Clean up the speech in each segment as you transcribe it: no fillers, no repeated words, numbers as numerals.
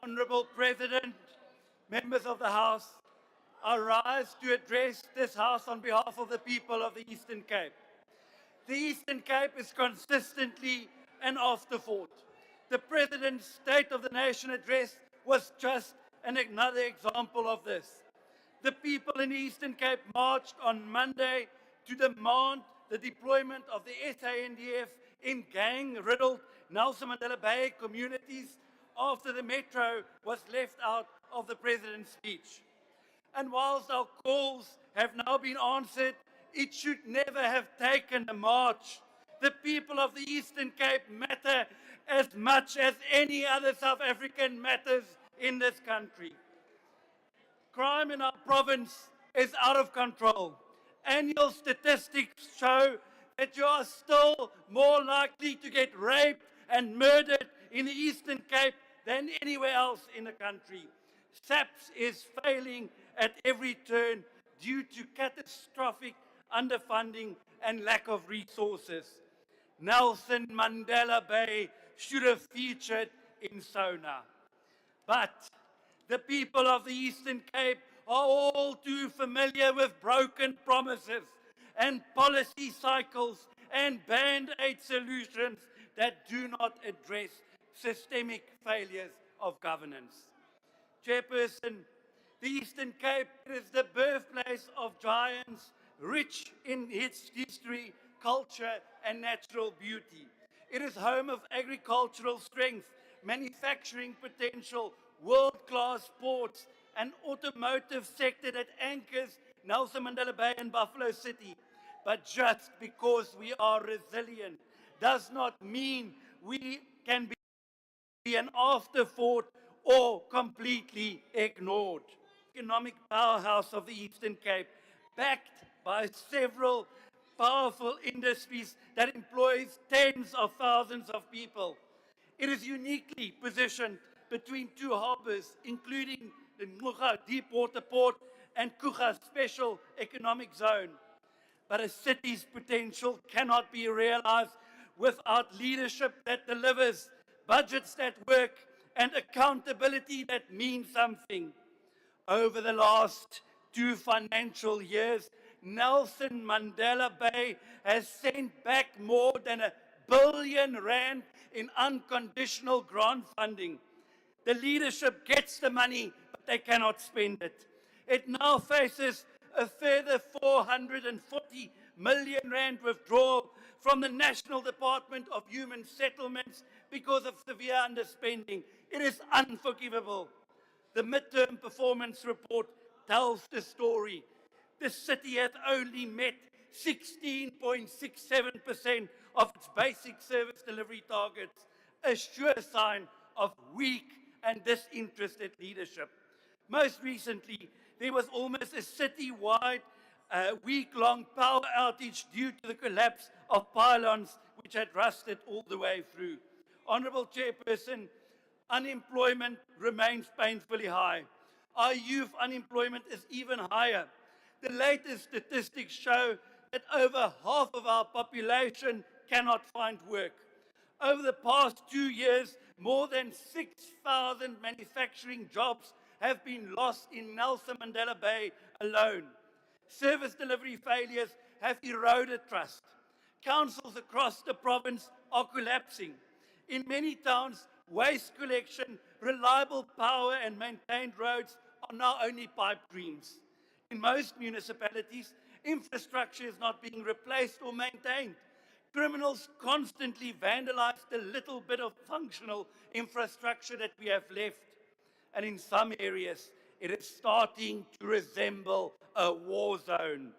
Honourable President, members of the House, I rise to address this House on behalf of the people of the Eastern Cape. The Eastern Cape is consistently an afterthought. The President's State of the Nation address was just another example of this. The people in the Eastern Cape marched on Monday to demand the deployment of the SANDF in gang-riddled Nelson Mandela Bay communities after the Metro was left out of the President's speech. And whilst our calls have now been answered, it should never have taken a march. The people of the Eastern Cape matter as much as any other South African matters in this country. Crime in our province is out of control. Annual statistics show that you are still more likely to get raped and murdered in the Eastern Cape than anywhere else in the country. SAPS is failing at every turn due to catastrophic underfunding and lack of resources. Nelson Mandela Bay should have featured in SONA. But the people of the Eastern Cape are all too familiar with broken promises and policy cycles and band-aid solutions that do not address systemic failures of governance. Chairperson, the Eastern Cape is the birthplace of giants rich in its history, culture, and natural beauty. It is home of agricultural strength, manufacturing potential, world-class ports, an automotive sector that anchors Nelson Mandela Bay and Buffalo City. But just because we are resilient does not mean we can be an afterthought or completely ignored. Economic powerhouse of the Eastern Cape, backed by several powerful industries that employs tens of thousands of people. It is uniquely positioned between two harbours, including the Ngqura Deepwater Port and Coega Special Economic Zone. But a city's potential cannot be realized without leadership that delivers, budgets that work, and accountability that means something. Over the last 2 financial years, Nelson Mandela Bay has sent back more than R1 billion in unconditional grant funding. The leadership gets the money, but they cannot spend it. It now faces a further R440 million withdrawal from the National Department of Human Settlements because of severe underspending. It is unforgivable. The midterm performance report tells the story. The city has only met 16.67% of its basic service delivery targets, a sure sign of weak and disinterested leadership. Most recently, there was almost a city-wide week-long power outage due to the collapse of pylons which had rusted all the way through. Honourable Chairperson, unemployment remains painfully high. Our youth unemployment is even higher. The latest statistics show that over half of our population cannot find work. Over the past 2 years, more than 6,000 manufacturing jobs have been lost in Nelson Mandela Bay alone. Service delivery failures have eroded trust. Councils across the province are collapsing. In many towns, waste collection, reliable power and maintained roads are now only pipe dreams. In most municipalities, infrastructure is not being replaced or maintained. Criminals constantly vandalize the little bit of functional infrastructure that we have left. And in some areas, it is starting to resemble a war zone.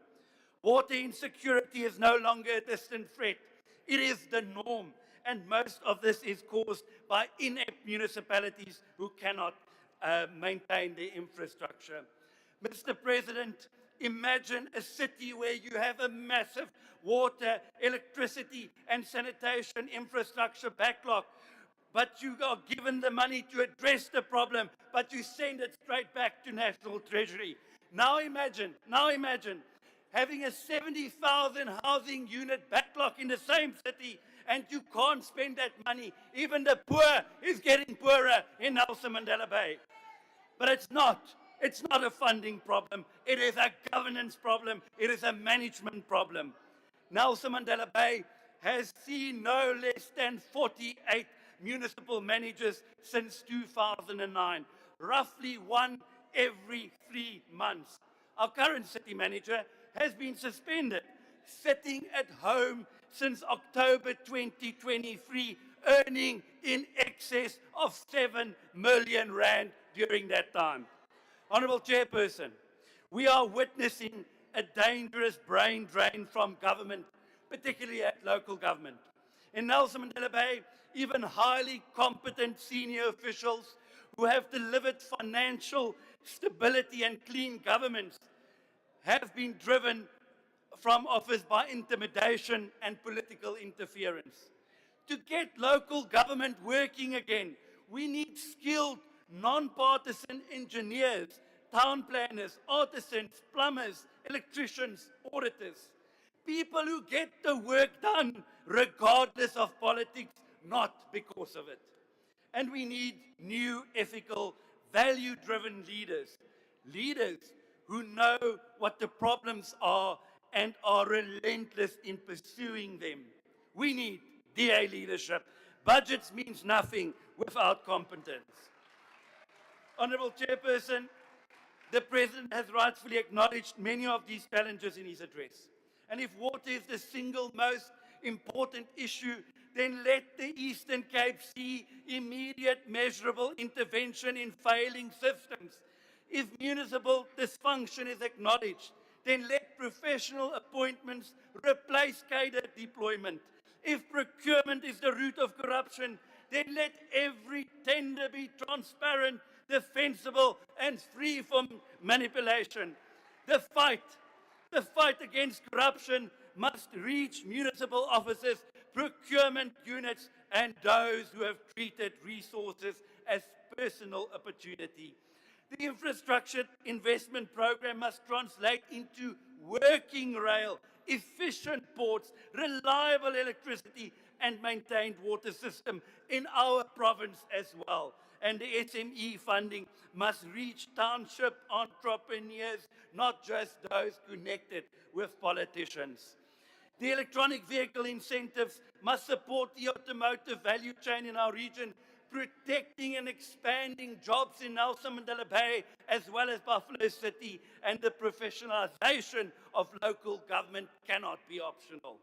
Water insecurity is no longer a distant threat. It is the norm. And most of this is caused by inept municipalities who cannot maintain their infrastructure. Mr. President, imagine a city where you have a massive water, electricity, and sanitation infrastructure backlog, but you are given the money to address the problem, but you send it straight back to National Treasury. Now imagine having a 70,000 housing unit backlog in the same city and you can't spend that money. Even the poor is getting poorer in Nelson Mandela Bay. But it's not. It's not a funding problem. It is a governance problem. It is a management problem. Nelson Mandela Bay has seen no less than 48 municipal managers since 2009, roughly one every 3 months. Our current city manager has been suspended, sitting at home since October 2023, earning in excess of 7 million rand during that time. Honourable Chairperson, we are witnessing a dangerous brain drain from government, particularly at local government. In Nelson Mandela Bay, even highly competent senior officials who have delivered financial stability and clean governments have been driven from office by intimidation and political interference. To get local government working again, we need skilled, non-partisan engineers, town planners, artisans, plumbers, electricians, auditors. People who get the work done regardless of politics, not because of it. And we need new, ethical, value-driven leaders. Leaders who know what the problems are and are relentless in pursuing them. We need DA leadership. Budgets means nothing without competence. Honourable Chairperson, the President has rightfully acknowledged many of these challenges in his address. And if water is the single most important issue, then let the Eastern Cape see immediate measurable intervention in failing systems. If municipal dysfunction is acknowledged, then let professional appointments replace cadre deployment. If procurement is the root of corruption, then let every tender be transparent, defensible, and free from manipulation. The fight against corruption must reach municipal offices, procurement units, and those who have treated resources as personal opportunity. The infrastructure investment program must translate into working rail, efficient ports, reliable electricity, and maintained water system in our province as well. And the SME funding must reach township entrepreneurs, not just those connected with politicians. The electronic vehicle incentives must support the automotive value chain in our region, protecting and expanding jobs in Nelson Mandela Bay as well as Buffalo City, and the professionalization of local government cannot be optional.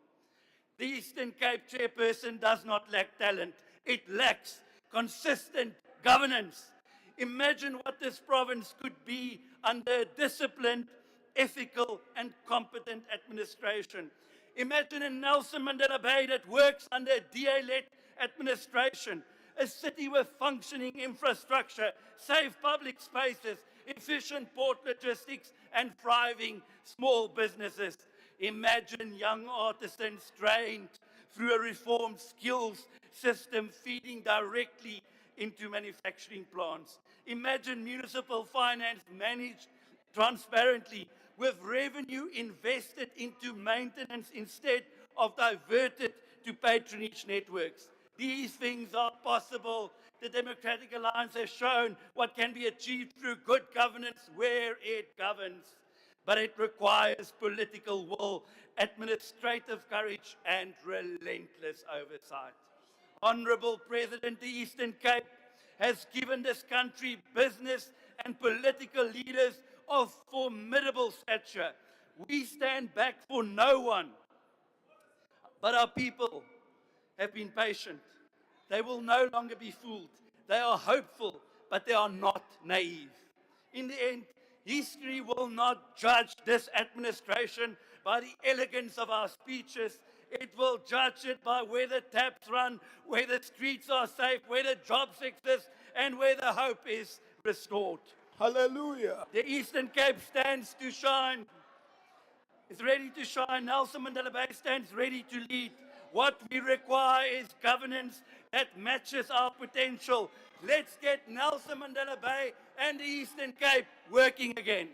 The Eastern Cape Chairperson does not lack talent. It lacks consistent governance. Imagine what this province could be under disciplined, ethical, and competent administration. Imagine a Nelson Mandela Bay that works under a DA-led administration, a city with functioning infrastructure, safe public spaces, efficient port logistics, and thriving small businesses. Imagine young artisans trained through a reformed skills system feeding directly into manufacturing plants. Imagine municipal finance managed transparently with revenue invested into maintenance instead of diverted to patronage networks. These things are possible. The Democratic Alliance has shown what can be achieved through good governance where it governs. But it requires political will, administrative courage, and relentless oversight. Honourable President, the Eastern Cape has given this country business and political leaders of formidable stature. We stand back for no one. But our people have been patient. They will no longer be fooled. They are hopeful, but they are not naive. In the end, history will not judge this administration by the elegance of our speeches. It will judge it by where the taps run, where the streets are safe, where the jobs exist, and where the hope is restored. Hallelujah. The Eastern Cape stands to shine. It's ready to shine. Nelson Mandela Bay stands ready to lead. What we require is governance that matches our potential. Let's get Nelson Mandela Bay and the Eastern Cape working again.